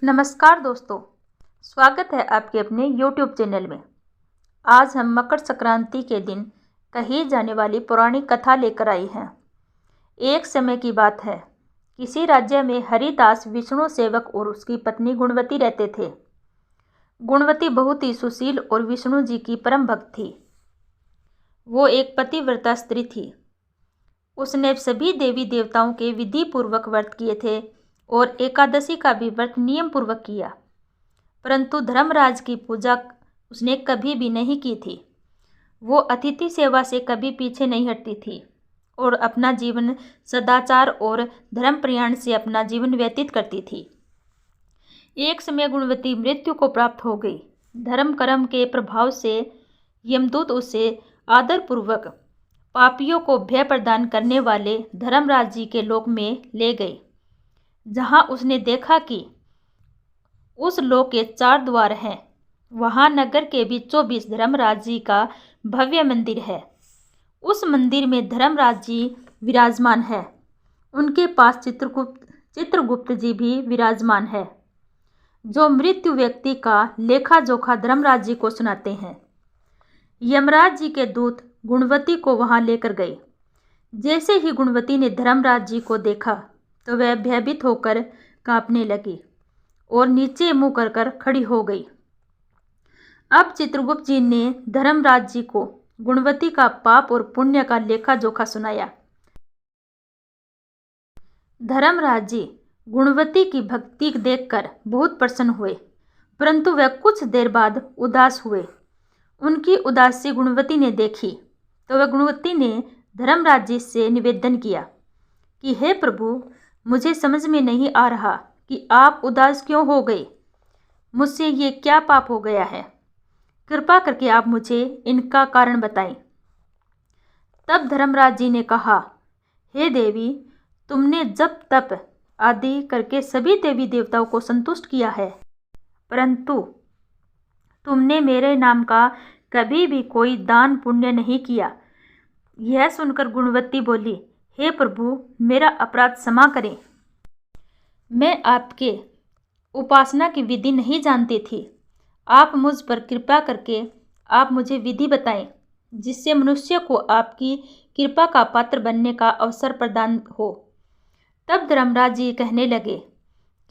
नमस्कार दोस्तों, स्वागत है आपके अपने YouTube चैनल में। आज हम मकर संक्रांति के दिन कही जाने वाली पौराणिक कथा लेकर आई हैं। एक समय की बात है, किसी राज्य में हरिदास विष्णु सेवक और उसकी पत्नी गुणवती रहते थे। गुणवती बहुत ही सुशील और विष्णु जी की परम भक्त थी। वो एक पतिव्रता स्त्री थी। उसने सभी देवी देवताओं के विधि पूर्वक व्रत किए थे और एकादशी का भी व्रत नियम पूर्वक किया, परंतु धर्मराज की पूजा उसने कभी भी नहीं की थी। वो अतिथि सेवा से कभी पीछे नहीं हटती थी और अपना जीवन सदाचार और धर्म प्रयाण से अपना जीवन व्यतीत करती थी। एक समय गुणवती मृत्यु को प्राप्त हो गई। धर्म कर्म के प्रभाव से यमदूत उसे आदरपूर्वक पापियों को भय प्रदान करने वाले धर्मराज जी के लोक में ले गए, जहां उसने देखा कि उस लोक के 4 द्वार हैं। वहां नगर के बीचों बीच धर्मराज जी का भव्य मंदिर है। उस मंदिर में धर्मराज जी विराजमान है। उनके पास चित्रगुप्त जी भी विराजमान है, जो मृत्यु व्यक्ति का लेखा जोखा धर्मराज जी को सुनाते हैं। यमराज जी के दूत गुणवती को वहां लेकर गए। जैसे ही गुणवती ने धर्मराज जी को देखा तो वह भयभीत होकर कांपने लगी और नीचे मुंह कर खड़ी हो गई। अब चित्रगुप्त जी ने धर्मराज जी को गुणवती का पाप और पुण्य का लेखा जोखा सुनाया। धर्मराज जी गुणवती की भक्ति देखकर बहुत प्रसन्न हुए, परंतु वह कुछ देर बाद उदास हुए। उनकी उदासी गुणवती ने देखी तो वह गुणवती ने धर्मराज जी से निवेदन किया कि हे प्रभु, मुझे समझ में नहीं आ रहा कि आप उदास क्यों हो गए। मुझसे ये क्या पाप हो गया है? कृपा करके आप मुझे इनका कारण बताएं। तब धर्मराज जी ने कहा, हे देवी, तुमने जप तप आदि करके सभी देवी देवताओं को संतुष्ट किया है, परंतु तुमने मेरे नाम का कभी भी कोई दान पुण्य नहीं किया। यह सुनकर गुणवती बोली, हे प्रभु, मेरा अपराध क्षमा करें। मैं आपके उपासना की विधि नहीं जानती थी। आप मुझ पर कृपा करके आप मुझे विधि बताएं, जिससे मनुष्य को आपकी कृपा का पात्र बनने का अवसर प्रदान हो। तब धर्मराज जी कहने लगे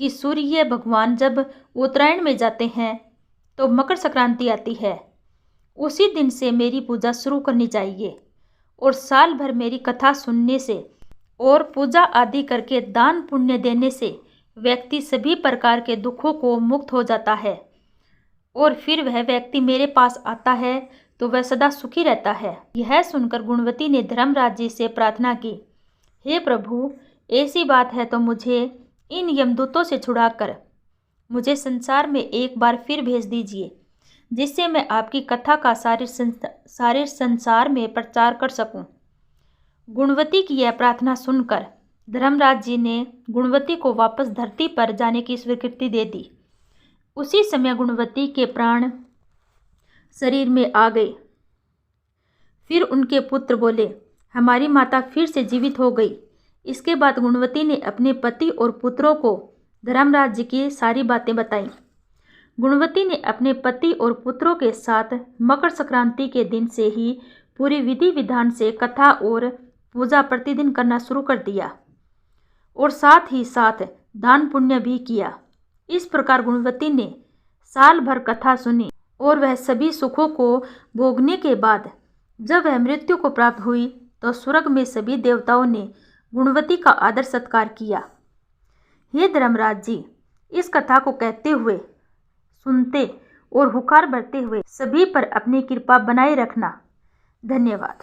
कि सूर्य भगवान जब उत्तरायण में जाते हैं तो मकर संक्रांति आती है। उसी दिन से मेरी पूजा शुरू करनी चाहिए और साल भर मेरी कथा सुनने से और पूजा आदि करके दान पुण्य देने से व्यक्ति सभी प्रकार के दुखों को मुक्त हो जाता है और फिर वह व्यक्ति मेरे पास आता है तो वह सदा सुखी रहता है। यह सुनकर गुणवती ने धर्मराज जी से प्रार्थना की, हे प्रभु, ऐसी बात है तो मुझे इन यमदूतों से छुड़ाकर मुझे संसार में एक बार फिर भेज दीजिए, जिससे मैं आपकी कथा का सारे संसार में प्रचार कर सकूं। गुणवती की यह प्रार्थना सुनकर धर्मराज जी ने गुणवती को वापस धरती पर जाने की स्वीकृति दे दी। उसी समय गुणवती के प्राण शरीर में आ गए। फिर उनके पुत्र बोले, हमारी माता फिर से जीवित हो गई। इसके बाद गुणवती ने अपने पति और पुत्रों को धर्मराज जी की सारी बातें बताईं। गुणवती ने अपने पति और पुत्रों के साथ मकर संक्रांति के दिन से ही पूरी विधि विधान से कथा और पूजा प्रतिदिन करना शुरू कर दिया और साथ ही साथ दान पुण्य भी किया। इस प्रकार गुणवती ने साल भर कथा सुनी और वह सभी सुखों को भोगने के बाद जब वह मृत्यु को प्राप्त हुई तो स्वर्ग में सभी देवताओं ने गुणवती का आदर सत्कार किया। हे धर्मराज जी, इस कथा को कहते हुए, सुनते और हुकार भरते हुए सभी पर अपनी कृपा बनाए रखना। धन्यवाद।